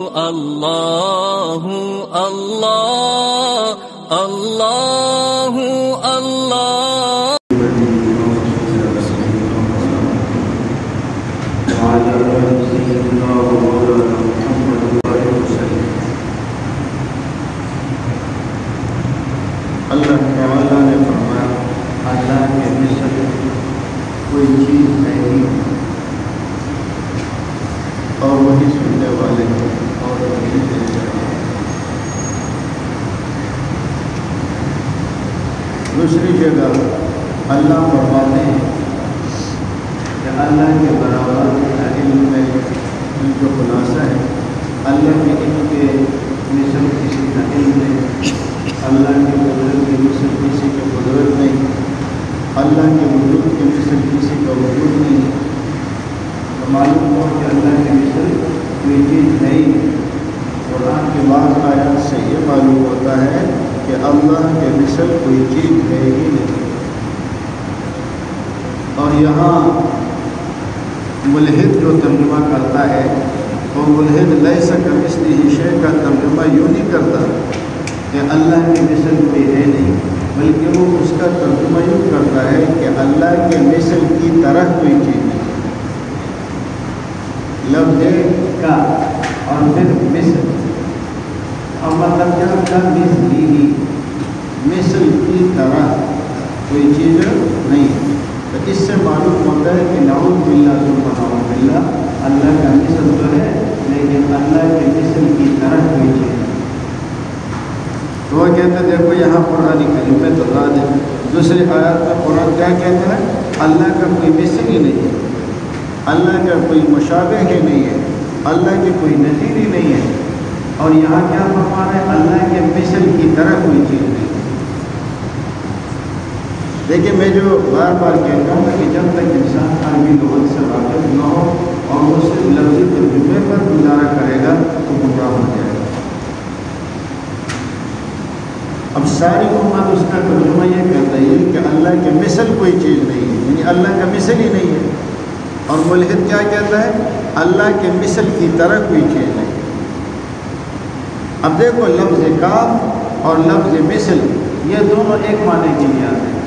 اللہ اللہ اللہ اللہ اللہ تعالیٰ نے فرمایا اللہ کے مثل کوئی چیز نہیں اور وہی سننے والے ہیں اور وہی دیکھنے والے ہیں۔ دوسری جگہ اللہ فرماتے ہیں کہ اللہ کے برابر کا علم میں جو خلاصہ ہے اللہ کے علم کے مثل کسی کا علم نہیں، اللہ کے قدرت کی مثل کسی کی قدرت نہیں، اللہ کے وجود کی مثل کسی کا وجود نہیں۔ تو معلوم ہو کہ اللہ کی مثل کوئی چیز نہیں۔ قرآن کی بعض آیات سے یہ معلوم ہوتا ہے کہ اللہ کے مثل کوئی چیز ہے ہی نہیں۔ اور یہاں ملحد جو ترجمہ کرتا ہے وہ ملحد لیس کمثلہ شیء کا ترجمہ یوں نہیں کرتا کہ اللہ کی مثل کوئی ہے نہیں، بلکہ وہ اس کا ترجمہ یوں کرتا ہے کہ اللہ کے مثل کی طرح کوئی چیز نہیں۔ لفظ کا اور پھر مثل اور مطلب کیا ہوتا ہے؟ مثلی، مثل کی طرح کوئی چیز نہیں۔ تو اس سے معلوم ہوتا ہے کہ نعوذ باللہ ثم نعوذ باللہ اللہ کا مثل تو ہے لیکن اللہ کے مثل کی طرح کوئی چیز نہیں۔ تو وہ کہتے ہیں دیکھو یہاں قرآن کریم میں تضاد ہے۔ دوسری آیات میں قرآن کیا کہتا ہے؟ اللہ کا کوئی مثل ہی نہیں ہے، اللہ کا کوئی مشابہ ہی نہیں ہے، اللہ کی کوئی نظیر ہی نہیں ہے۔ اور یہاں کیا فرما رہا ہے؟ اللہ کے مثل کی طرح کوئی چیز نہیں۔ دیکھیں میں جو بار بار کہتا ہوں کہ جب تک انسان عربی لغت سے واقف نہ ہو اور وہ صرف لفظی ترجمے پر گزارا کرے گا تو گمراہ ہو جائے گا۔ اب ساری امت اس کا ترجمہ یہ کر رہی ہے کہ اللہ کے مثل کوئی چیز نہیں ہے، یعنی اللہ کا مثل ہی نہیں ہے۔ اور ملحد کیا کہتا ہے؟ اللہ کے مثل کی طرح کوئی چیز نہیں۔ اب دیکھو لفظ کاف اور لفظ مثل یہ دونوں ایک معنی کے لیے آتے ہیں۔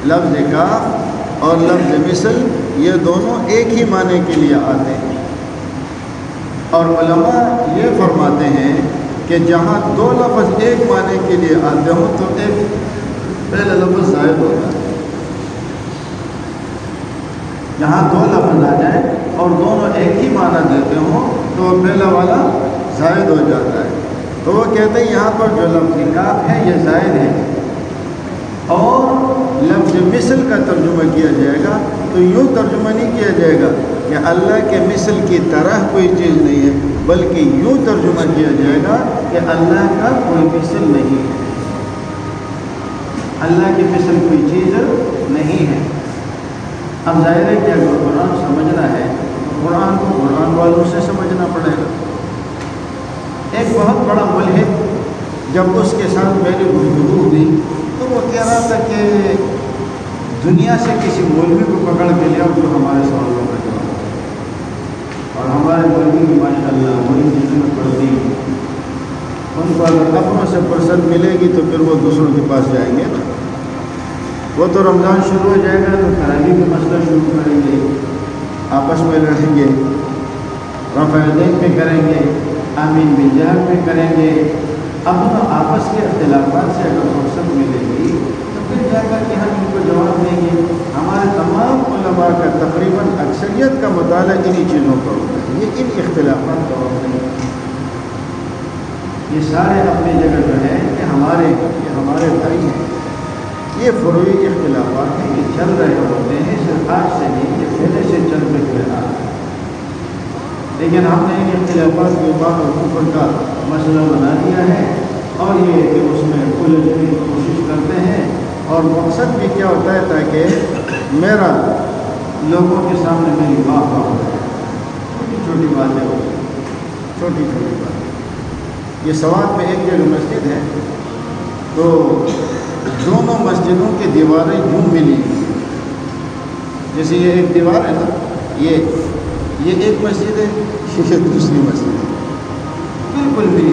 لفظ کاف اور لفظ مثل یہ دونوں ایک ہی معنی کے لیے آتے ہیں۔ اور علماء یہ فرماتے ہیں کہ جہاں دو لفظ ایک معنی کے لیے آتے ہوں تو ایک پہلا لفظ زائد ہوتا ہے۔ جہاں دو لفظ آ جائیں اور دونوں ایک ہی معنی دیتے ہوں تو پہلا والا زائد ہو جاتا ہے۔ تو وہ کہتے ہیں یہاں پر جو لفظ کاف ہے یہ زائد ہے، اور لفظ مثل کا ترجمہ کیا جائے گا تو یوں ترجمہ نہیں کیا جائے گا کہ اللہ کے مثل کی طرح کوئی چیز نہیں ہے، بلکہ یوں ترجمہ کیا جائے گا کہ اللہ کا کوئی مثل نہیں ہے، اللہ کی مثل کوئی چیز نہیں ہے۔ اب ظاہر ہے کہ اگر قرآن سمجھنا ہے تو قرآن کو قرآن والوں سے سمجھنا پڑے گا۔ ایک بہت بڑا ملحد جب اس کے ساتھ میری گفتگو ہوئی تو وہ کہہ رہا تھا کہ دنیا سے کسی مولوی کو پکڑ کے لیا جو ہمارے سوالوں کا جواب دے، اور ہمارے مولوی بھی ماشاء اللہ بڑی محنت پڑتی، ان کو اگر اپنوں سے فرصت ملے گی تو پھر وہ دوسروں کے پاس جائیں گے نا۔ وہ تو رمضان شروع ہو جائے گا تو تراویح کا مسئلہ شروع کریں گے، آپس میں لڑیں گے، رفع یدین پہ کریں گے، آمین بالجہر پہ کریں گے۔ اب تو آپس کے اختلافات سے اگر فرصت ملے گی تو پھر جا کر کے ہم ان کو جواب دیں گے۔ ہمارے تمام علماء کا تقریباً اکثریت کا مطالعہ انہی چیزوں کا ہوتا ہے، یہ ان اختلافات کا ہوتا ہے۔ یہ سارے اپنی جگہ جو ہے کہ ہمارے بھائی ہیں، یہ فروعی اختلافات ہیں، یہ چل رہے ہوتے ہیں، صرف آج سے نہیں، یہ پہلے سے چلتے ہوئے آ رہے ہیں، لیکن ہم نے ان اختلافات کے بعد اور کفر کا مسئلہ بنا دیا ہے، اور یہ کہ اس میں الجھنے کی کوشش کرتے ہیں، اور مقصد بھی کیا ہوتا ہے تاکہ میرا لوگوں کے سامنے میری واہ واہ ہو جائے۔ چھوٹی چھوٹی باتیں ہوتی ہیں، چھوٹی چھوٹی باتیں۔ یہ سوات میں ایک جگہ مسجد ہے تو دونوں مسجدوں کی دیواریں یوں ملی، جیسے یہ ایک دیوار ہے نا، یہ یہ ایک مسجد ہے، یہ دوسری مسجد ہے، بالکل بھی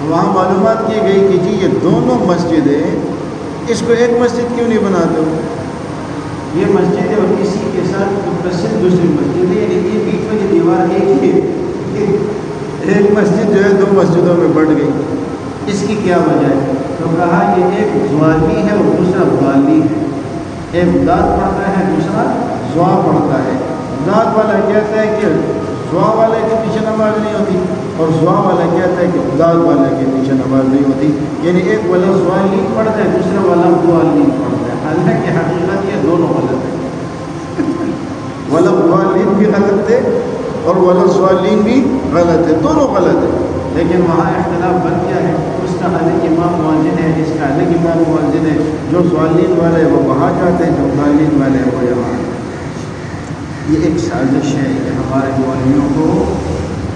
وہاں معلومات کی گئی کہ جی یہ دونوں مسجدیں، اس کو ایک مسجد کیوں نہیں بناتے ہو؟ یہ مسجد ہے اور اسی کے ساتھ متصل دوسری مسجد ہے، یعنی یہ بیچ میں جو دیوار ایک ہی ہے، ایک مسجد جو ہے دو مسجدوں میں بڑھ گئی، اس کی کیا وجہ ہے؟ تو کہا یہ ایک زوالی ہے اور دوسرا ضالی ہے، ایک داد پڑھتا ہے دوسرا زوا پڑھتا ہے۔ داد والا کہتا ہے کہ زوا والے کے پیچھے نماز نہیں ہوتی، اور زوا والا کہتا ہے کہ داد والے کے پیچھے نماز نہیں ہوتی، یعنی ایک والا ضالین پڑھتا ہے دوسرا والا ضالین پڑھتا ہے، حالانکہ حقیقت یہ دونوں غلط ہے، والا ضالین بھی غلط ہے اور والا ضالین بھی غلط ہے، دونوں غلط ہے، لیکن وہاں اختلاف بن گیا ہے، اس کا الگ امام مؤذن ہے، اس کا الگ امام مؤذن ہے، جو ضالین والے وہ وہاں جاتے ہیں، جو ضالین والے وہ یہاں۔ یہ ایک سازش ہے کہ ہمارے مولویوں کو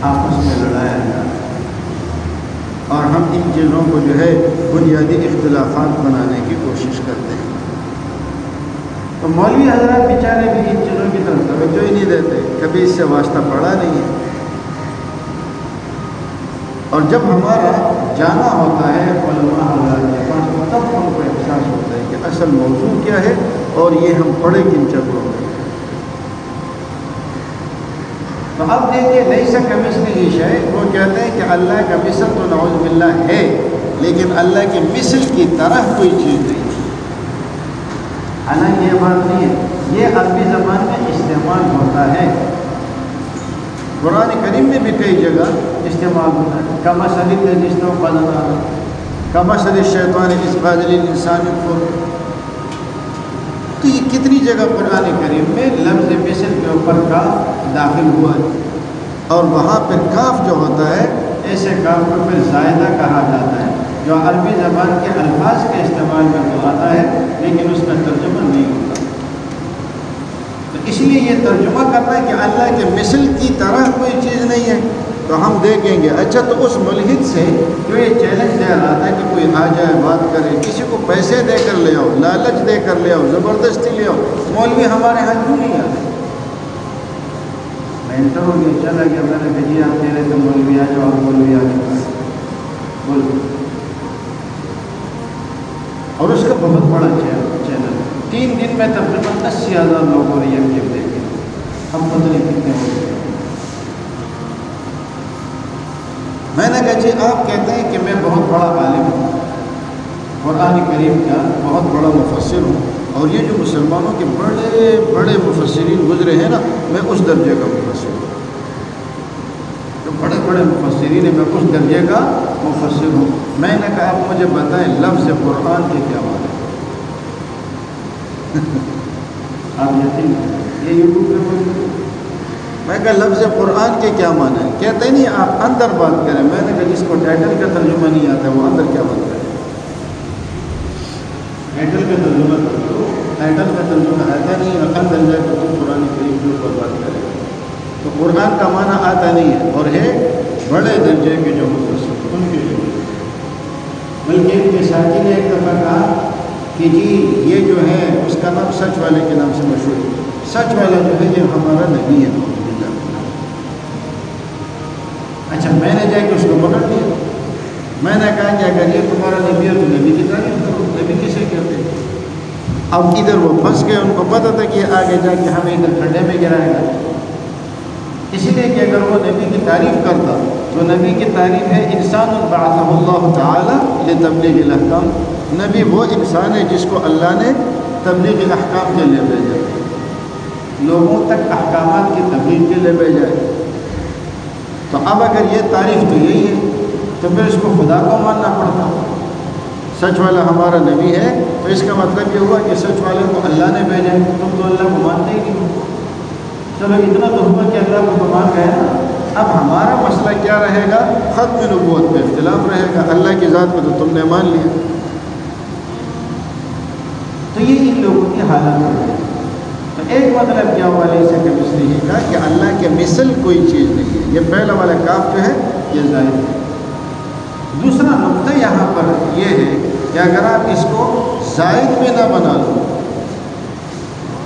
آپس میں لڑایا جائے، اور ہم ان چیزوں کو جو ہے بنیادی اختلافات بنانے کی کوشش کرتے ہیں۔ تو مولوی حضرات بیچارے بھی ان چیزوں کی طرف توجہ ہی نہیں دیتے، کبھی اس سے واسطہ پڑا نہیں ہے، اور جب ہمارا جانا ہوتا ہے علماء حضرات کے پاس تب ہم کو احساس ہوتا ہے کہ اصل موضوع کیا ہے اور یہ ہم پڑھے کن چکروں میں۔ تو اب دیکھیے لیس کمثلہ شیء، وہ کہتے ہیں کہ اللہ کا مثل تو نعوذ باللہ ہے، لیکن اللہ کے مثل کی طرح کوئی چیز نہیں ہے۔ حالانکہ یہ بات نہیں ہے، یہ عربی زبان میں استعمال ہوتا ہے، قرآن کریم میں بھی کئی جگہ استعمال ہوتا ہے، کمثل الذی استوقد نارا، کمثل الشیطان اذ قال للانسان اکفر۔ تو یہ کتنی جگہ قرآن کریم میں لفظ مثل کے اوپر کاف داخل ہوا ہے، اور وہاں پھر کاف جو ہوتا ہے ایسے کاف کو پھر زائدہ کہا جاتا ہے، جو عربی زبان کے الفاظ کے استعمال میں تو آتا ہے لیکن اس کا ترجمہ نہیں ہوتا۔ تو اس لیے یہ ترجمہ کرنا ہے کہ اللہ کے مثل کی طرح کوئی چیز نہیں ہے، تو ہم دیکھیں گے اچھا تو اس ملحد سے جو یہ چیلنج دے رہا تھا کہ کوئی آ جائے بات کرے، کسی کو پیسے دے کر لے آؤ، لالچ دے کر لے آؤ، زبردستی لے آؤ، مولوی ہمارے ہاں کیوں نہیں آتے؟ میں انٹر ہو گیا، چلا گیا، میں نے بھیجی آپ کہہ رہے تھے مولوی آ جاؤ، مولوی آ جاؤ، بولو، اور اس کا بہت بڑا چینل 3 دن میں تقریباً 80,000 لوگوں نے یہ کلپ دیکھے، ہم پتہ نہیں کتنے ہو گئے۔ میں نے کہا جی آپ کہتے ہیں کہ میں بہت بڑا عالم ہوں، قرآن کریم کا بہت بڑا مفسر ہوں، اور یہ جو مسلمانوں کے بڑے بڑے مفسرین گزرے ہیں نا، میں اس درجے کا مفسر ہوں، جو بڑے بڑے مفسرین ہیں میں اس درجے کا مفسر ہوں۔ میں نے کہا آپ مجھے بتائیں لفظ قرآن کے کیا معنی ہے؟ آپ یقین کریں، یہ یوٹیوب پہ موجود، میں کہا لفظ قرآن کے کیا معنی ہے؟ کہتے نہیں آپ اندر بات کریں۔ میں نے کہا جس کو ٹائٹل کا ترجمہ نہیں آتا ہے وہ اندر کیا بات کرے؟ ٹائٹل کا ترجمہ کر دو، ٹائٹل کا ترجمہ آتا نہیں ہے، اندر جا کے تم قرآن کریم کے اوپر بات کرے گا، تو قرآن کا معنی آتا نہیں ہے، اور ہے بڑے درجے کے جو مفسر ان کے جو، بلکہ ان کے ساتھی نے ایک دفعہ کہا کہ جی یہ جو ہے اس کا نام سچ والے کے نام سے مشہور ہے، سچ والا جو ہے یہ ہمارا نبی ہے۔ اچھا میں نے جا کے اس کو پکڑ لیا، میں نے کہا کہ اگر یہ تمہارا نبی ہے تو نبی کی تعریف کرو، نبی کسے کہتے ہیں؟ اب ادھر وہ پھنس گئے، ان کو پتہ تھا کہ آگے جا کے ہمیں ادھر کھڈے میں گرائے گا، اس لیے کہ اگر وہ نبی کی تعریف کرتا تو نبی کی تعریف ہے انسان بعثہ اللہ تعالی لتبلیغ الاحکام، نبی وہ انسان ہے جس کو اللہ نے تبلیغ الاحکام کے لیے بھیجا، لوگوں تک احکامات کی تبلیغ کے لیے بھیجا ہے۔ تو اب اگر یہ تعریف تو یہی ہے تو پھر اس کو خدا کو ماننا پڑتا، سچ والا ہمارا نبی ہے تو اس کا مطلب یہ ہوا کہ سچ والے کو اللہ نے بھیجا ہے، تم تو اللہ کو مانتے ہی نہیں ہو۔ چلو اتنا تو ہوا کہ اللہ کو تو مان گئے نا، اب ہمارا مسئلہ کیا رہے گا؟ ختم نبوت پہ اختلاف رہے گا، اللہ کی ذات میں تو تم نے مان لیا۔ تو یہ ان لوگوں کی حالت ہے۔ تو ایک مطلب کیا ہوا لیس کمثلہ کا کہ اللہ کے مثل کوئی چیز نہیں ہے، یہ پہلا والا کاف جو ہے یہ زائد ہے۔ دوسرا نقطہ یہاں پر یہ ہے کہ اگر آپ اس کو زائد میں نہ بنا لو،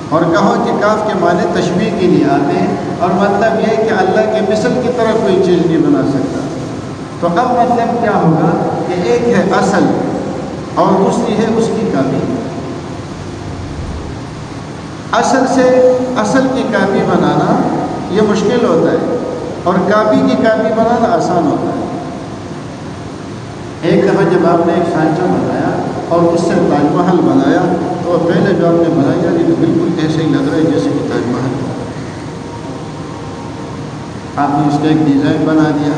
اور کہو کہ کاف کے معنی تشبیہ کے لیے آتے ہیں، اور مطلب یہ ہے کہ اللہ کے مثل کی طرح کوئی چیز نہیں بنا سکتا۔ تو اب مطلب کیا ہوگا کہ ایک ہے اصل اور دوسری ہے اس کی کاپی۔ اصل سے اصل کی کاپی بنانا یہ مشکل ہوتا ہے، اور کاپی کی کاپی بنانا آسان ہوتا ہے۔ ایک دفعہ جب آپ نے ایک سانچہ بنایا اور اس سے تاج محل بنایا، تو پہلے جو آپ نے بنایا یہ تو بالکل ایسے ہی لگ رہا ہے جیسے کہ تاج محل۔ آپ نے اس کا ایک ڈیزائن بنا دیا۔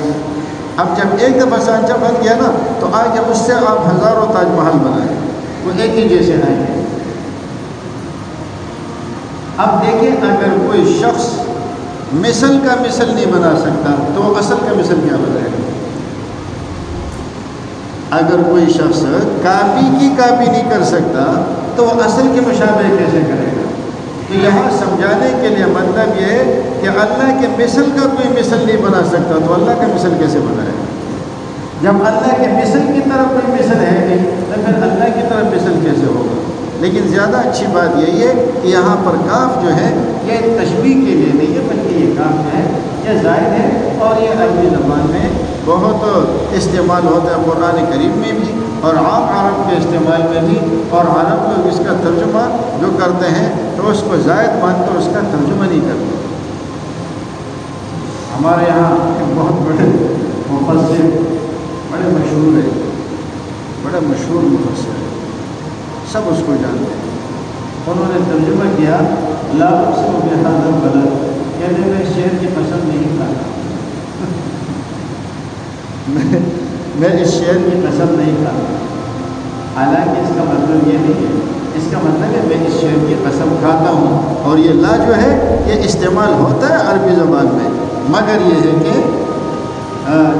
اب جب ایک دفعہ سانچہ بن گیا نا، تو آگے اس سے آپ ہزاروں تاج محل بنائیں، وہ ایک ہی جیسے آئیں گے۔ اب دیکھیں، اگر کوئی شخص مثل کا مثل نہیں بنا سکتا تو وہ اصل کا مثل کیا بنائے گا؟ اگر کوئی شخص کاپی کی کاپی نہیں کر سکتا تو وہ اصل کے مشابہ کیسے کرے گا؟ تو یہاں سمجھانے کے لیے مطلب یہ ہے کہ اللہ کے مثل کا کوئی مثل نہیں بنا سکتا تو اللہ کا مثل کیسے بنائے گا؟ جب اللہ کے مثل کی طرف کوئی مثل ہے نہیں تو پھر اللہ کی طرف مثل کیسے ہوگا؟ لیکن زیادہ اچھی بات یہی ہے کہ یہاں پر کاف جو ہے یہ تشبیہ کے لیے نہیں ہے، بلکہ یہ کاف جو ہے یہ زائد ہے، اور یہ عربی زبان میں بہت استعمال ہوتا ہے، قرآن کریم میں بھی اور عام عرب کے استعمال میں بھی، اور عرب لوگ اس کا ترجمہ جو کرتے ہیں تو اس کو زائد مان کر اس کا ترجمہ نہیں کرتے۔ ہمارے یہاں ایک بہت بڑے مفسر، بڑے مشہور ہے، بڑے مشہور مفسر ہے، سب اس کو جانتے ہیں۔ انہوں نے ترجمہ کیا لا اقسم بہذا البلد، کہتے میں اس شہر کی قسم نہیں کھاتا، میں اس شعر کی قسم نہیں کھاتا۔ حالانکہ اس کا مطلب یہ نہیں ہے، اس کا مطلب ہے میں اس شعر کی قسم کھاتا ہوں، اور یہ لا جو ہے یہ استعمال ہوتا ہے عربی زبان میں، مگر یہ ہے کہ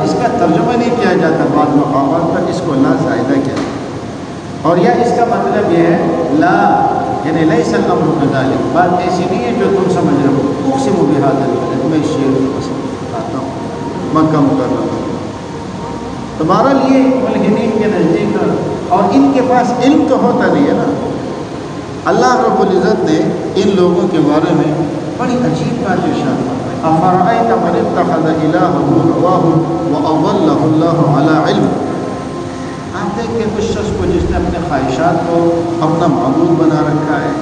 اس کا ترجمہ نہیں کیا جاتا بعض مقامات پر، اس کو لا زائدہ کیا، اور یا اس کا مطلب یہ ہے لا یعنی لیس الامر کذالک، بات ایسی نہیں ہے جو تم سمجھ رہے ہو، اقسم بہذا البلد، میں اس شعر کی قسم کھاتا ہوں، مکہ مکرمہ۔ تو بہرحال یہ ملحدین کے نزدیک، اور ان کے پاس علم تو ہوتا نہیں ہے نا۔ اللہ رب العزت نے ان لوگوں کے بارے میں بڑی عجیب بات ارشاد فرمائی، افرأیت من اتخذ الہہ ہواہ واضلہ اللہ علی علم۔ آپ دیکھیں اس شخص کو جس نے اپنے خواہشات کو اپنا معبود بنا رکھا ہے،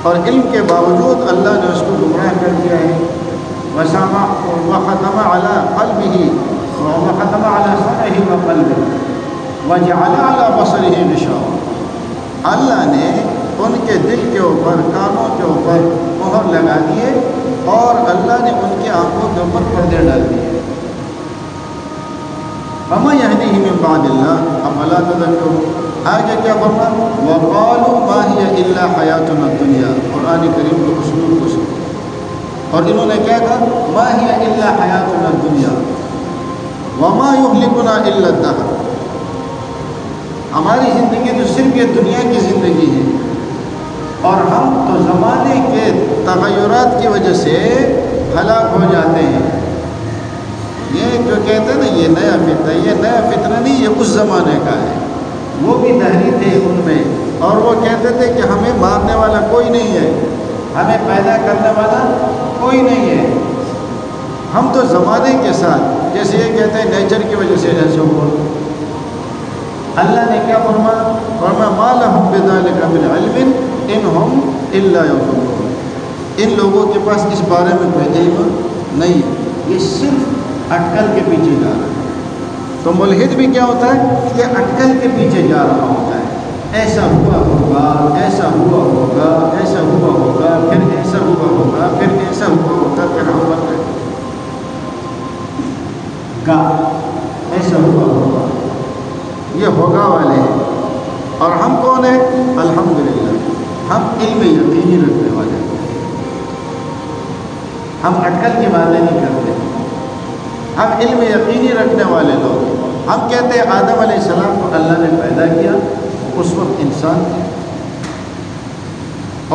اور علم کے باوجود اللہ نے اس کو گمراہ کر دیا ہے۔ وختم علی قلبہ وختم علی سمعہ وقلبہ وجعل علی بصرہ غشاوہ، اللہ نے ان کے دل کے اوپر، کانوں کے اوپر مہر لگا دیے، اور اللہ نے ان کی آنکھوں کے اوپر پردے ڈال دیے۔ فَمَن يَهْدِهِ مِن بَعْدِ اللَّهِ أَفَلَا تَذَكَّرُونَ، آگے کیا فرمایا؟ وَقَالُوا مَا هِيَ إِلَّا حَيَاتُنَا الدُّنْيَا، قرآن کریم کے اسلوب کو سنو، اور انہوں نے کیا کہا؟ مَا هِيَ إِلَّا حَيَاتُنَا الدُّنْيَا وَمَا يُهْلِكُنَا إِلَّا الدَّهْرُ، ہماری زندگی تو صرف یہ دنیا کی زندگی ہے، اور ہم تو زمانے کے تغیرات کی وجہ سے ہلاک ہو جاتے ہیں۔ یہ جو کہتے ہیں نا یہ نیا فتنہ، یہ نیا فتنہ نہیں، یہ اس زمانے کا ہے۔ وہ بھی دہری تھے ان میں، اور وہ کہتے تھے کہ ہمیں مارنے والا کوئی نہیں ہے، ہمیں پیدا کرنے والا کوئی نہیں ہے، ہم تو زمانے کے ساتھ، جیسے یہ کہتے ہیں نیچر کی وجہ سے ایسے ہوا۔ اللہ نے کیا فرمایا؟ فرمایا ما لہم بذالک من علم ان ہم الا یظنون، ان لوگوں کے پاس اس بارے میں کوئی علم نہیں ہے، یہ صرف اٹکل کے پیچھے جا رہا ہے۔ تو ملحد بھی کیا ہوتا ہے؟ یہ اٹکل کے پیچھے جا رہا ہوتا ہے، ایسا ہوا ہوگا، ایسا ہوا ہوگا، ایسا ہوا ہوگا، پھر ایسا ہوا ہوگا، پھر ایسا ہوا ہوگا، پھر ہم بن گئے گا، ایسا ہوا ہوگا، یہ ہوگا والے ہیں۔ اور ہم کون ہیں؟ الحمدللہ ہم علم یقینی رکھنے والے ہیں، ہم اٹکل کی باتیں نہیں کرتے، ہم علم یقینی رکھنے والے لوگ۔ ہم کہتے ہیں آدم علیہ السلام کو اللہ نے پیدا کیا، اس وقت انسان تھے،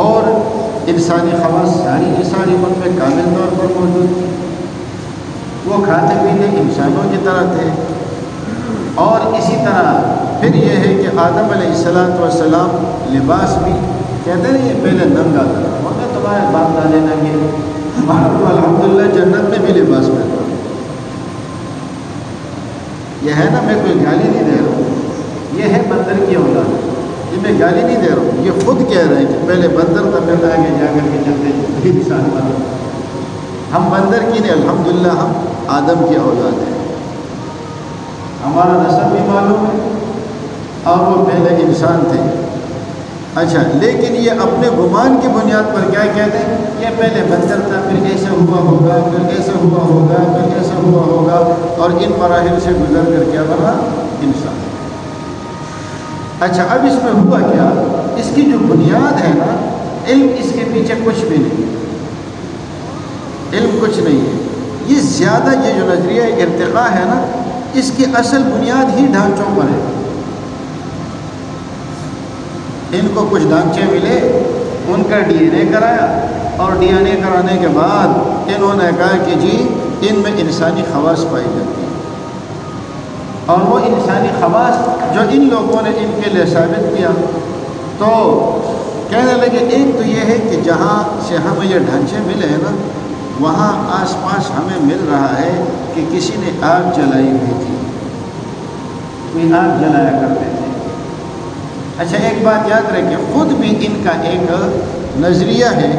اور انسانی خواص ساری ان میں کامل طور پر موجود تھی، وہ کھاتے پیتے انسانوں کی طرح تھے۔ اور اسی طرح پھر یہ ہے کہ آدم علیہ السلام لباس بھی کہتے ہیں یہ پہلے ننگا تھا، مگر تمہارے باپ دادے ننگے، ہمارا تو الحمدللہ جنت میں بھی لباس پہنتا۔ یہ ہے نا، میں کوئی گالی نہیں دے رہا ہوں، یہ ہے بندر کی اولاد، یہ میں گالی نہیں دے رہا ہوں، یہ خود کہہ رہے ہیں کہ پہلے بندر تھا، پھر آگے جا کر کے چلتے انسان بنا۔ ہم بندر کی نہیں، الحمدللہ ہم آدم کی اولاد ہیں، ہمارا نسب بھی معلوم ہے اور وہ پہلے انسان تھے۔ اچھا، لیکن یہ اپنے گمان کی بنیاد پر کیا کہتے ہیں، یہ پہلے بندر تھا، پھر ایسا ہوا ہوگا، پھر ایسا ہوا ہوگا، پھر ایسا ہوا ہوگا، اور ان مراحل سے گزر کر کیا بنا، انسان۔ اچھا، اب اس میں ہوا کیا، اس کی جو بنیاد ہے نا، علم اس کے پیچھے کچھ بھی نہیں، علم کچھ نہیں ہے، یہ زیادہ یہ جو نظریہ ارتقاء ہے نا، اس کی اصل بنیاد ہی ڈھانچوں پر ہے۔ ان کو کچھ ڈھانچے ملے، ان کا ڈی این اے کرایا، اور ڈی این اے کرانے کے بعد انہوں نے کہا کہ جی ان میں انسانی خواص پائی جاتی ہیں، اور وہ انسانی خواص جو ان لوگوں نے ان کے لیے ثابت کیا، تو کہنے لگے ایک تو یہ ہے کہ جہاں سے ہمیں یہ ڈھانچے ملے ہیں نا، وہاں آس پاس ہمیں مل رہا ہے کہ کسی نے آگ جلائی ہوئی تھی، کوئی آگ جلایا کرتے تھے۔ اچھا، ایک بات یاد رکھیں، خود بھی ان کا ایک نظریہ ہے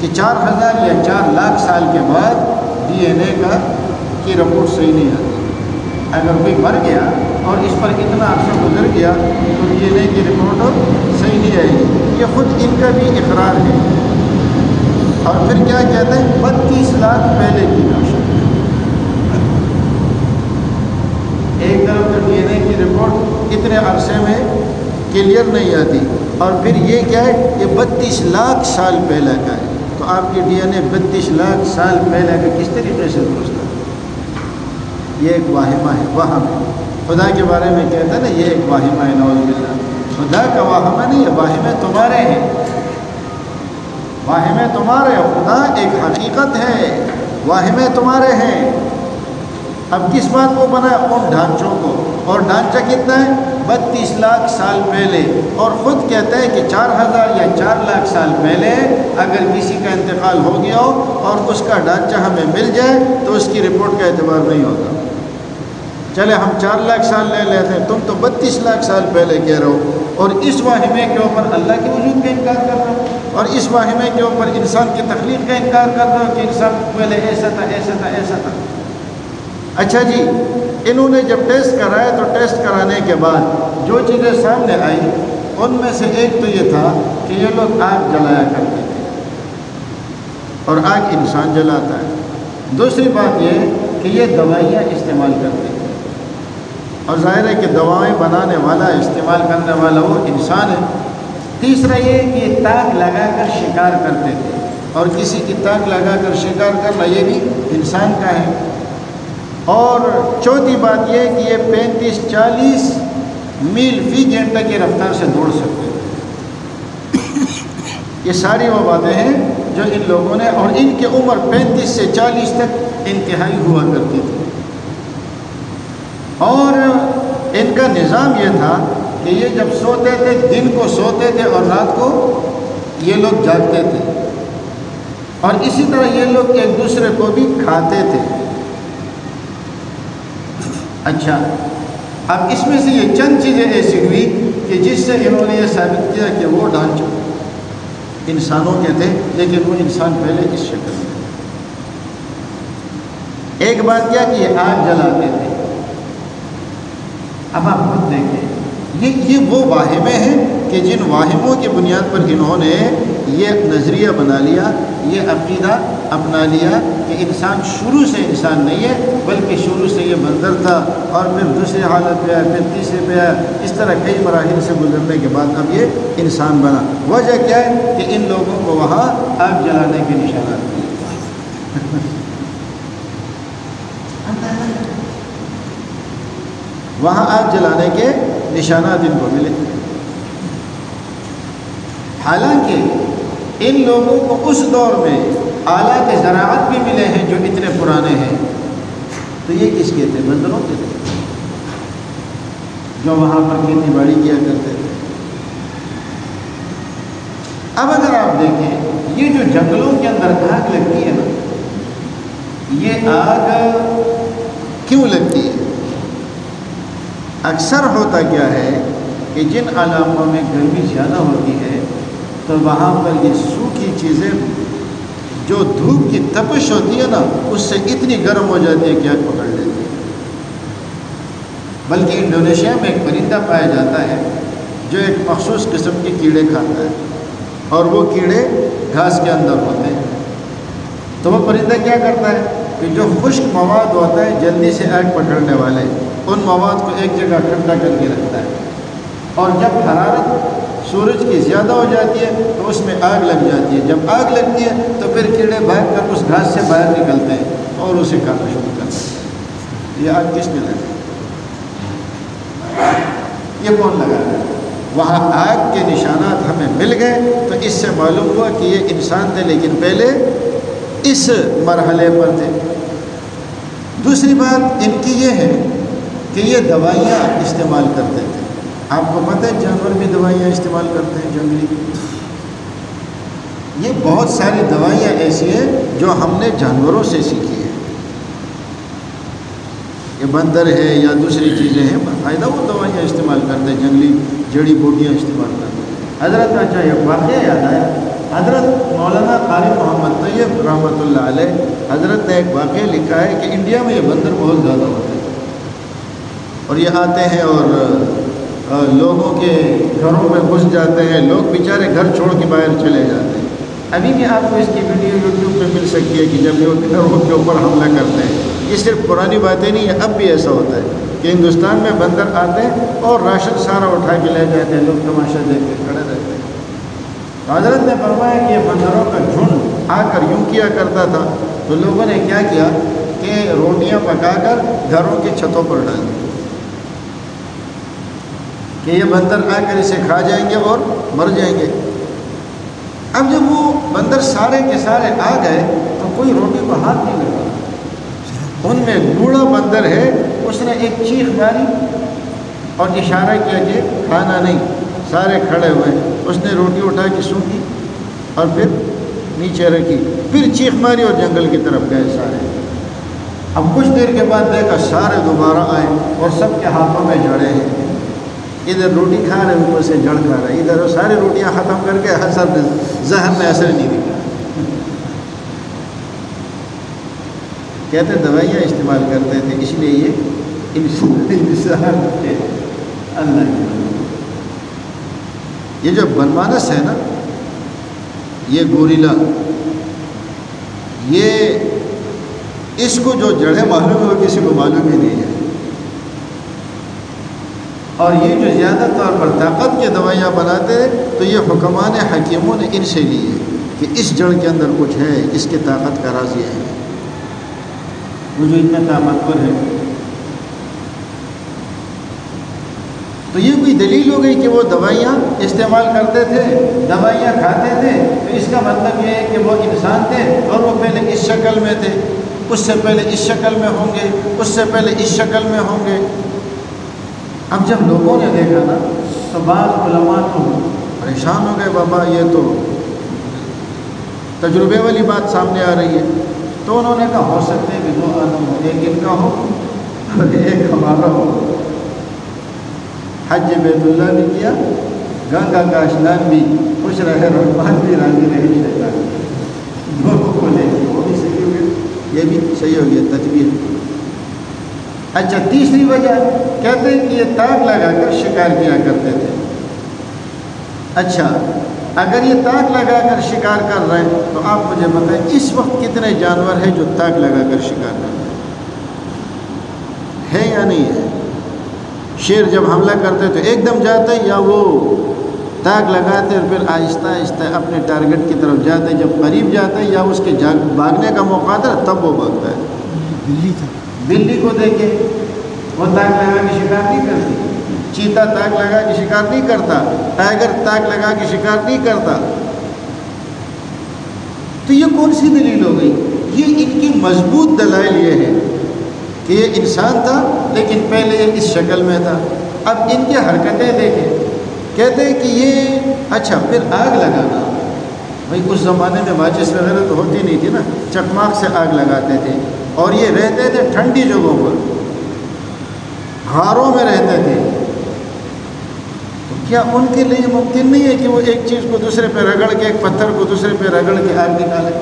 کہ 4000 یا 4 لاکھ سال کے بعد ڈی این اے کی رپورٹ صحیح نہیں آتی۔ اگر کوئی مر گیا اور اس پر اتنا عرصہ گزر گیا تو ڈی این اے کی رپورٹ صحیح نہیں آئے گی، یہ خود ان کا بھی اقرار ہے۔ اور پھر کیا کہتے ہیں، 32 لاکھ پہلے کی نقشہ، ایک طرف تو ڈی این اے کی رپورٹ اتنے عرصے میں کلیئر نہیں آتی، اور پھر یہ کیا ہے، یہ 32 لاکھ سال پہلے کا ہے، تو آپ کی ڈی این اے 32 لاکھ سال پہلے کا کس طریقے سے درست ہے؟ یہ ایک واہمہ ہے، وہم ہے۔ خدا کے بارے میں کہتا ہے نا، یہ ایک واہمہ ہے، نعوذ باللہ، خدا کا واہمہ نہیں ہے، واہمے تمہارے ہیں، واہمے تمہارے، خدا ایک حقیقت ہے، واہمے تمہارے ہیں۔ اب کس بات کو بنا، ان ڈھانچوں کو، اور ڈھانچہ کتنا ہے، 32 لاکھ سال پہلے، اور خود کہتا ہے کہ 4000 یا 4 لاکھ سال پہلے اگر کسی کا انتقال ہو گیا ہو اور اس کا ڈھانچہ ہمیں مل جائے تو اس کی رپورٹ کا اعتبار نہیں ہوتا۔ چلے ہم 4 لاکھ سال لے لیتے ہیں، تم تو 32 لاکھ سال پہلے کہہ رہے ہو، اور اس واہمے کے اوپر اللہ کے وجود کا انکار کر رہے ہو، اور اس واہمے کے اوپر انسان کی تخلیق کا انکار کر رہے ہو کہ انسان پہلے ایسا تھا، ایسا تھا، ایسا تھا۔ اچھا جی، انہوں نے جب ٹیسٹ کرایا تو ٹیسٹ کرانے کے بعد جو چیزیں سامنے آئی ان میں سے ایک تو یہ تھا کہ یہ لوگ آگ جلایا کرتے تھے، اور آگ انسان جلاتا ہے۔ دوسری بات یہ کہ یہ دوائیاں استعمال کرتے تھے، اور ظاہر ہے کہ دوائیں بنانے والا، استعمال کرنے والا وہ انسان ہے۔ تیسرا یہ کہ یہ تاک لگا کر شکار کرتے تھے، اور کسی کی تاک لگا کر شکار کرنا یہ بھی انسان کا ہے۔ اور چوتھی بات یہ کہ یہ 35-40 میل فی گھنٹہ کی رفتار سے دوڑ سکتے ہیں۔ یہ ساری وہ باتیں ہیں جو ان لوگوں نے، اور ان کی عمر 35 سے 40 تک انتہائی ہوا کرتی تھی، اور ان کا نظام یہ تھا کہ یہ جب سوتے تھے دن کو سوتے تھے اور رات کو یہ لوگ جاگتے تھے، اور اسی طرح یہ لوگ ایک دوسرے کو بھی کھاتے تھے۔ اچھا، اب اس میں سے یہ چند چیزیں ایسی ہوئی کہ جس سے انہوں نے یہ ثابت کیا کہ وہ ڈھانچے انسانوں کے تھے، لیکن وہ انسان پہلے اس شکل میں۔ ایک بات کیا کہ یہ آگ جلاتے تھے۔ اب آپ خود دیکھیں، یہ وہ واہمے ہیں کہ جن واہموں کی بنیاد پر انہوں نے یہ نظریہ بنا لیا، یہ عقیدہ اپنا لیا کہ انسان شروع سے انسان نہیں ہے، بلکہ شروع سے یہ بندر تھا، اور پھر دوسری حالت پہ آیا، پھر تیسرے پہ آیا، اس طرح کئی مراحل سے گزرنے کے بعد اب یہ انسان بنا۔ وجہ کیا ہے کہ ان لوگوں کو وہاں آگ جلانے کے نشانات ملے۔ وہاں آگ جلانے کے نشانات ان کو ملے، حالانکہ ان لوگوں کو اس دور میں آلات زراعت بھی ملے ہیں جو اتنے پرانے ہیں، تو یہ کس کے تھے؟ بندروں کے تھے، جو وہاں پر کھیتی باڑی کیا کرتے تھے۔ اب اگر آپ دیکھیں یہ جو جنگلوں کے اندر آگ لگتی ہے نا، یہ آگ کیوں لگتی ہے؟ اکثر ہوتا کیا ہے کہ جن علاقوں میں گرمی زیادہ ہوتی ہے تو وہاں پر یہ سوکھی چیزیں جو دھوپ کی تپش ہوتی ہے نا اس سے اتنی گرم ہو جاتی ہے کہ آگ پکڑ لیتی ہے۔ بلکہ انڈونیشیا میں ایک پرندہ پایا جاتا ہے جو ایک مخصوص قسم کے کیڑے کھاتا ہے، اور وہ کیڑے گھاس کے اندر ہوتے ہیں۔ تو وہ پرندہ کیا کرتا ہے کہ جو خشک مواد ہوتا ہے جلدی سے آگ پکڑنے والے، ان مواد کو ایک جگہ اکٹھا کر کے رکھتا ہے، اور جب حرارت سورج کی زیادہ ہو جاتی ہے تو اس میں آگ لگ جاتی ہے۔ جب آگ لگتی ہے تو پھر کیڑے بھاگ کر اس گھاس سے باہر نکلتے ہیں اور اسے کھانا شروع کرتے ہیں۔ یہ آگ کس نے لگا؟ یہ کون لگا ہے؟ وہاں آگ کے نشانات ہمیں مل گئے تو اس سے معلوم ہوا کہ یہ انسان تھے، لیکن پہلے اس مرحلے پر تھے۔ دوسری بات ان کی یہ ہے کہ یہ دوائیاں استعمال کرتے تھے۔ آپ کو پتہ ہے جانور بھی دوائیاں استعمال کرتے ہیں جنگلی۔ یہ بہت ساری دوائیاں ایسی ہیں جو ہم نے جانوروں سے سیکھی ہیں۔ یہ بندر ہے یا دوسری چیزیں ہیں، باقاعدہ وہ دوائیاں استعمال کرتے ہیں، جنگلی جڑی بوٹیاں استعمال کرتے ہیں۔ حضرت اچھا یہ واقعہ یاد آیا، حضرت مولانا قاری محمد طیب رحمۃ اللہ علیہ حضرت نے ایک واقعہ لکھا ہے کہ انڈیا میں یہ بندر بہت زیادہ ہوتے ہیں اور یہ آتے ہیں اور لوگوں کے گھروں میں گھس جاتے ہیں، لوگ بیچارے گھر چھوڑ کے باہر چلے جاتے ہیں۔ ابھی بھی آپ کو اس کی ویڈیو یوٹیوب پہ مل سکتی ہے کہ جب لوگ گھروں کے اوپر حملہ کرتے ہیں۔ یہ صرف پرانی باتیں نہیں ہیں، اب بھی ایسا ہوتا ہے کہ ہندوستان میں بندر آتے ہیں اور راشن سارا اٹھا کے لے جاتے ہیں، لوگ تماشا دیکھ کے کھڑے رہتے ہیں۔ تو حضرت نے فرمایا کہ یہ بندروں کا جھنڈ آ کر یوں کیا کرتا تھا، تو لوگوں نے کیا کیا کہ روٹیاں پکا کر گھروں کی چھتوں پر ڈال دی کہ یہ بندر آ کر اسے کھا جائیں گے اور مر جائیں گے۔ اب جب وہ بندر سارے کے سارے آ گئے تو کوئی روٹی کو ہاتھ نہیں لگا۔ ان میں بوڑھا بندر ہے، اس نے ایک چیخ ماری اور اشارہ کیا کہ کھانا نہیں۔ سارے کھڑے ہوئے، اس نے روٹی اٹھا کے سونگی اور پھر نیچے رکھی، پھر چیخ ماری اور جنگل کی طرف گئے سارے۔ اب کچھ دیر کے بعد دیکھا سارے دوبارہ آئے اور سب کے ہاتھوں میں جڑے ہیں، ادھر روٹی کھا رہے ہیں، اوپر سے جڑ کھا رہے ہیں، ادھر ساری روٹیاں ختم کر کے زہر میں اثر نہیں دکھا۔ کہتے دوائیاں استعمال کرتے تھے، اس لیے یہ انسان تھے۔ اللہ کی یہ جو بنمانس ہے نا، یہ گوریلا، یہ اس کو جو جڑیں معلوم ہے وہ کسی کو معلوم ہی نہیں ہے، اور یہ جو زیادہ طور پر طاقت کی دوائیاں بناتے ہیں تو یہ حکمان حکیموں نے ان سے لی ہے کہ اس جڑ کے اندر کچھ ہے، اس کی طاقت کا راز یہ ہے، وہ جو اتنا طاقتور ہے۔ تو یہ کوئی دلیل ہو گئی کہ وہ دوائیاں استعمال کرتے تھے، دوائیاں کھاتے تھے، تو اس کا مطلب یہ ہے کہ وہ انسان تھے اور وہ پہلے اس شکل میں تھے، اس سے پہلے اس شکل میں ہوں گے، اس سے پہلے اس شکل میں ہوں گے۔ اب جب لوگوں نے دیکھا نا تو بعض علماء تو پریشان ہو گئے، بابا یہ تو تجربے والی بات سامنے آ رہی ہے۔ تو انہوں نے کہا ہو سکتے ہیں کہ دو آدم ہو، ایک ان کا ہو اور ایک ہمارا ہو۔ حج بیت اللہ بھی کیا، گنگا کا اشنان بھی، خوش رہے رحمان بھی، راضی رہے شیطان بھی، دونوں کو لے کے وہ بھی صحیح ہو گیا، یہ بھی صحیح ہو گیا تدبیر۔ اچھا تیسری وجہ کہتے ہیں کہ یہ تاک لگا کر شکار کیا کرتے تھے۔ اچھا اگر یہ تاک لگا کر شکار کر رہے ہیں تو آپ مجھے بتائیں اس وقت کتنے جانور ہیں جو تاک لگا کر شکار کر رہے ہیں، ہے یا نہیں ہے؟ شیر جب حملہ کرتے تو ایک دم جاتے یا وہ تاک لگاتے اور پھر آہستہ آہستہ اپنے ٹارگٹ کی طرف جاتے، جب قریب جاتے یا اس کے بھاگنے کا موقع آتا ہے تب وہ بھاگتا ہے۔ بلی کو دیکھے وہ تاک لگا کے شکار نہیں کرتی، چیتا تاک لگا کے شکار نہیں کرتا، ٹائگر تاک لگا کے شکار نہیں کرتا۔ تو یہ کون سی دلیل ہو گئی؟ یہ ان کی مضبوط دلائل یہ ہے کہ یہ انسان تھا لیکن پہلے یہ اس شکل میں تھا۔ اب ان کی حرکتیں دیکھیں، کہتے ہیں کہ یہ اچھا پھر آگ لگانا، بھائی اس زمانے میں ماچس وغیرہ تو ہوتی نہیں تھی نا، چکماک سے آگ لگاتے تھے، اور یہ رہتے تھے ٹھنڈی جگہوں پر، غاروں میں رہتے تھے، تو کیا ان کے لیے ممکن نہیں ہے کہ وہ ایک چیز کو دوسرے پہ رگڑ کے، ایک پتھر کو دوسرے پہ رگڑ کے آگ نکالے؟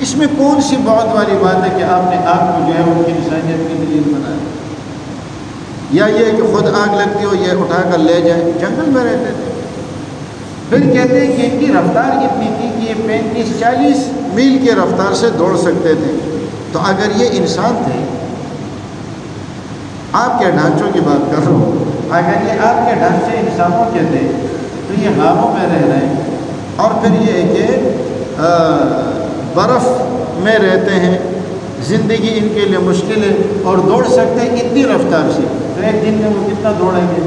اس میں کون سی بہت والی بات ہے کہ آپ نے آگ کو جو ہے ان کی انسانیت کی دلیل بنایا؟ یا یہ کہ خود آگ لگتی ہو یہ اٹھا کر لے جائے؟ جنگل میں رہتے تھے۔ پھر کہتے ہیں کہ ان کی رفتار اتنی تھی کہ یہ 35-40 میل کی رفتار سے دوڑ سکتے تھے۔ تو اگر یہ انسان تھے، آپ کے ڈھانچوں کی بات کر رہا ہوں، اگر یہ آپ کے ڈھانچے انسانوں کے تھے تو یہ غاروں میں رہ رہے ہیں، اور پھر یہ کہ برف میں رہتے ہیں، زندگی ان کے لیے مشکل ہے، اور دوڑ سکتے ہیں اتنی رفتار سے، تو ایک دن میں وہ کتنا دوڑیں گے؟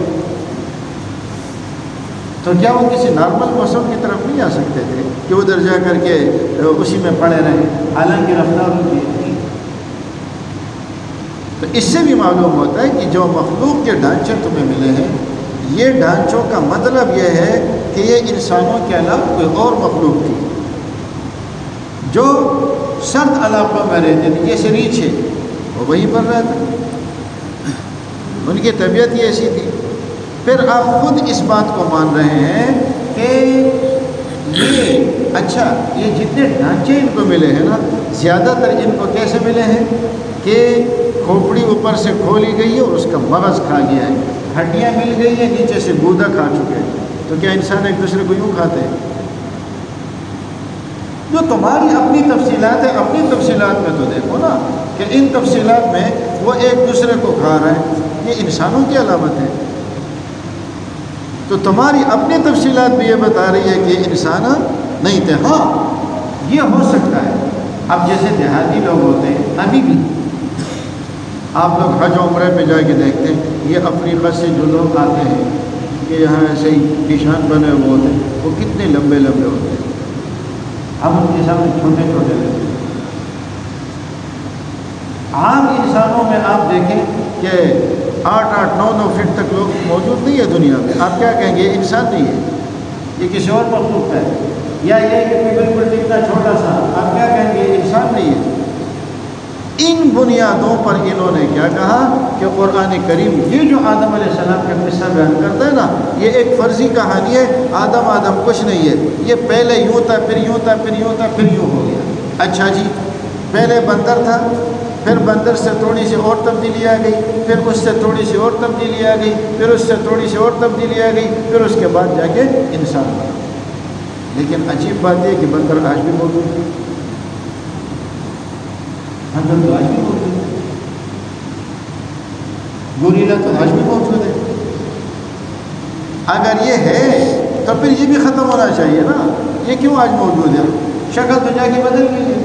تو کیا وہ کسی نارمل موسم کی طرف نہیں آ سکتے تھے کہ ادھر جا کر کے اسی میں پڑے رہیں، حالانکہ رفتار ان کی تھی؟ تو اس سے بھی معلوم ہوتا ہے کہ جو مخلوق کے ڈھانچے تمہیں ملے ہیں، یہ ڈھانچوں کا مطلب یہ ہے کہ یہ انسانوں کے علاوہ کوئی اور مخلوق تھی جو سرد علاقوں میں رہتے تھے، جیسے ریچھ ہے وہ وہیں پر رہتا، ان کی طبیعت ہی ایسی تھی۔ پھر آپ خود اس بات کو مان رہے ہیں کہ یہ اچھا، یہ جتنے ڈھانچے ان کو ملے ہیں نا، زیادہ تر ان کو کیسے ملے ہیں کہ کھوپڑی اوپر سے کھولی گئی ہے اور اس کا مغز کھا گیا ہے، ہڈیاں مل گئی ہیں، نیچے سے گودا کھا چکے ہیں۔ تو کیا انسان ایک دوسرے کو یوں کھاتے ہیں؟ جو تمہاری اپنی تفصیلات ہیں، اپنی تفصیلات میں تو دیکھو نا کہ ان تفصیلات میں وہ ایک دوسرے کو کھا رہے ہیں، یہ انسانوں کی علامت ہے۔ تو تمہاری اپنی تفصیلات بھی یہ بتا رہی ہے کہ انسان نہیں تھے۔ ہاں یہ ہو سکتا ہے، اب جیسے دیہاتی لوگ ہوتے ہیں، ابھی بھی آپ لوگ حج عمرے پہ جا کے دیکھتے ہیں، یہ افریقہ سے جو لوگ آتے ہیں کہ یہاں ایسے ہی نشان بنے ہوئے ہوتے ہیں، وہ کتنے لمبے لمبے ہوتے ہیں، ہم ان کے سامنے چھوٹے چھوٹے لگتے ہیں۔ عام انسانوں میں آپ دیکھیں کہ 8-8, 9-9 فٹ تک لوگ موجود نہیں ہے دنیا میں، آپ کیا کہیں گے؟ یہ انسان نہیں ہے، یہ کسی اور مخلوق ہے۔ یا یہ کہ بالکل اتنا چھوٹا سا، آپ کیا کہیں گے؟ یہ انسان نہیں ہے۔ ان بنیادوں پر انہوں نے کیا کہا کہ قرآن کریم یہ جو آدم علیہ السلام کا قصہ بیان کرتا ہے نا، یہ ایک فرضی کہانی ہے، آدم کچھ نہیں ہے، یہ پہلے یوں تھا، پھر یوں تھا، پھر یوں تھا، پھر یوں ہو گیا۔ اچھا جی، پہلے بندر تھا، پھر بندر سے تھوڑی سی اور تبدیلی آ گئی، پھر اس سے تھوڑی سی اور تبدیلی آ گئی، پھر اس سے تھوڑی سی اور تبدیلی آ گئی، پھر اس کے بعد جا کے انسان بنا۔ لیکن عجیب بات یہ کہ بندر آج بھی موجود ہے، بندر تو آج بھی موجود ہے، گوریلا تو آج بھی موجود ہے۔ اگر یہ ہے تو پھر یہ بھی ختم ہونا چاہیے نا، یہ کیوں آج موجود ہے؟ شکل تو جا کے بدل گئی ہے۔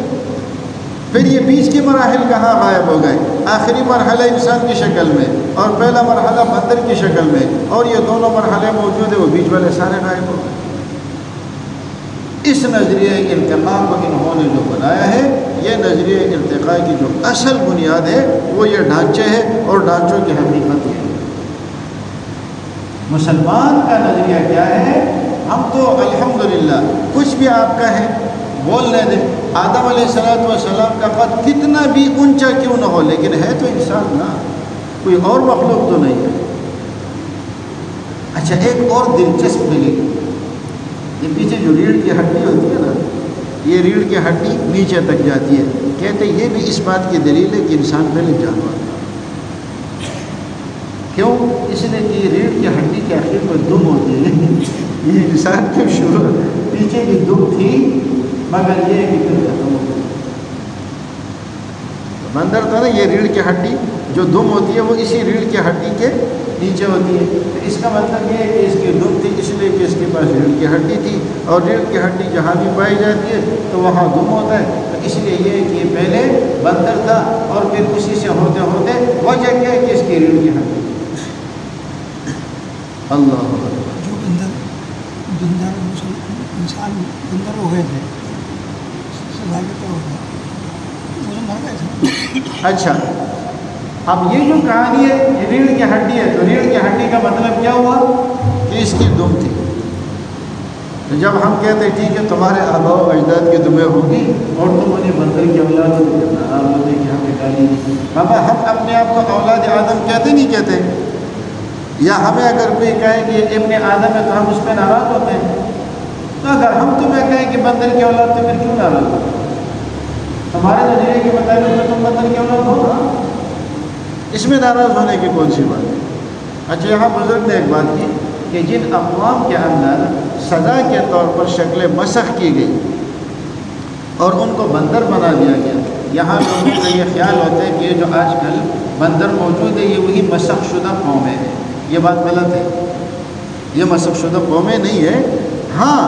پھر یہ بیچ کے مراحل کہاں غائب ہو گئے؟ آخری مرحلہ انسان کی شکل میں اور پہلا مرحلہ بندر کی شکل میں، اور یہ دونوں مرحلے موجود ہیں، وہ بیچ والے سارے غائب ہو گئے۔ اس نظریہ ارتقاء کو انہوں نے جو بنایا ہے، یہ نظریہ ارتقاء کی جو اصل بنیاد ہے وہ یہ ڈھانچے ہے، اور ڈھانچوں کی حقیقت یہ ہے۔ مسلمان کا نظریہ کیا ہے؟ ہم تو الحمدللہ کچھ بھی آپ کا ہے بولنے دیں، آدم علیہ السلام کا قد کتنا بھی اونچا کیوں نہ ہو، لیکن ہے تو انسان نا، کوئی اور مخلوق تو نہیں ہے۔ اچھا، ایک اور دلچسپ دلیل، یہ پیچھے جو ریڑھ کی ہڈی ہوتی ہے نا، یہ ریڑھ کی ہڈی نیچے تک جاتی ہے، کہتے یہ بھی اس بات کی دلیل ہے کہ انسان پہلے جانور تھا۔ کیوں؟ اس لیے کہ ریڑھ کی ہڈی کے آخر میں دم ہوتی ہے، یہ انسان کی شروع پیچھے بھی دم تھی، مگر یہ کہ پھر ختم ہو گئی۔ بندر تھا نا، یہ ریڑھ کی ہڈی جو دم ہوتی ہے وہ اسی ریڑھ کی ہڈی کے نیچے ہوتی ہے، تو اس کا مطلب یہ ہے کہ اس کی دم تھی اس لیے کہ اس کے پاس ریڑھ کی ہڈی تھی، اور ریڑھ کی ہڈی جہاں بھی پائی جاتی ہے تو وہاں دم ہوتا ہے، تو اس لیے یہ ہے کہ یہ پہلے بندر تھا، اور پھر اسی سے ہوتے ہوتے وجہ کیا ہے کہ اس کی ریڑھ کی ہڈی۔ اللہ جو بندر انسان بندر ہو گئے تھے، اچھا، اب یہ جو کہانی ہے یہ ریڑھ کی ہڈی ہے، تو ریڑھ کی ہڈی کا مطلب کیا ہوا کہ اس کی دم تھی۔ تو جب ہم کہتے ٹھیک ہے تمہارے آباء و اجداد کی دمیں ہوگی اور تم انہیں بندر کی اولاد ہو تو ناراض ہوتے کہ ہم نکالی نہیں. بابا ہم اپنے آپ کو اولاد آدم کہتے نہیں کہتے؟ یا ہمیں اگر کوئی کہے کہ یہ ابن آدم ہے تو ہم اس پہ ناراض ہوتے ہیں؟ تو اگر ہم تمہیں کہیں کہ بندر کی اولاد تو پھر کیوں ناراض ہوتے؟ ہمارے نظریے کے مطابق تو تم بندر کی اولاد ہو نا، اس میں ناراض ہونے کی کون سی بات ہے؟ اچھا یہاں بزرگ نے ایک بات کی کہ جن اقوام کے اندر سزا کے طور پر شکل مسخ کی گئی اور ان کو بندر بنا دیا گیا، یہاں لوگوں کا یہ خیال ہوتا ہے کہ یہ جو آج کل بندر موجود ہے یہ وہی مسخ شدہ قومیں ہیں. یہ بات غلط ہے، یہ مسخ شدہ قومیں نہیں ہے. ہاں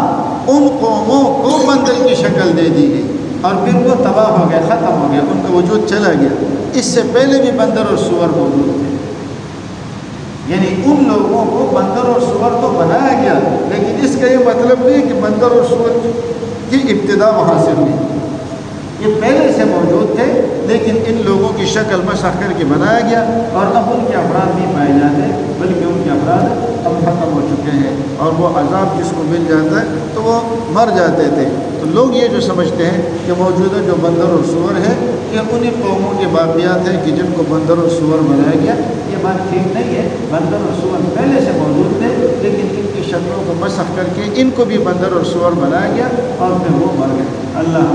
ان قوموں کو بندر کی شکل دے دی گئی اور پھر وہ تباہ ہو گئے، ختم ہو گیا، ان کا وجود چلا گیا. اس سے پہلے بھی بندر اور سور موجود تھے، یعنی ان لوگوں کو بندر اور سور تو بنایا گیا، لیکن اس کا یہ مطلب نہیں کہ بندر اور سور کی ابتدا وہاں سے ہوئی. یہ پہلے سے موجود تھے لیکن ان لوگوں کی شکل مسخ کر کے بنایا گیا اور اب ان کے افراد نہیں پائے جاتے، بلکہ ان کے افراد اب ختم ہو چکے ہیں اور وہ عذاب جس کو مل جاتا ہے تو وہ مر جاتے تھے. تو لوگ یہ جو سمجھتے ہیں کہ موجودہ جو بندر اور سور ہے یہ انہی قوموں کے باقیات ہیں کہ جن کو بندر اور سور بنایا گیا. یہ بات ٹھیک نہیں ہے. بندر اور سور پہلے سے موجود تھے لیکن ان کی شکلوں کو مسخ کر کے ان کو بھی بندر اور سور بنایا گیا اور پھر وہ مر گئے. اللہ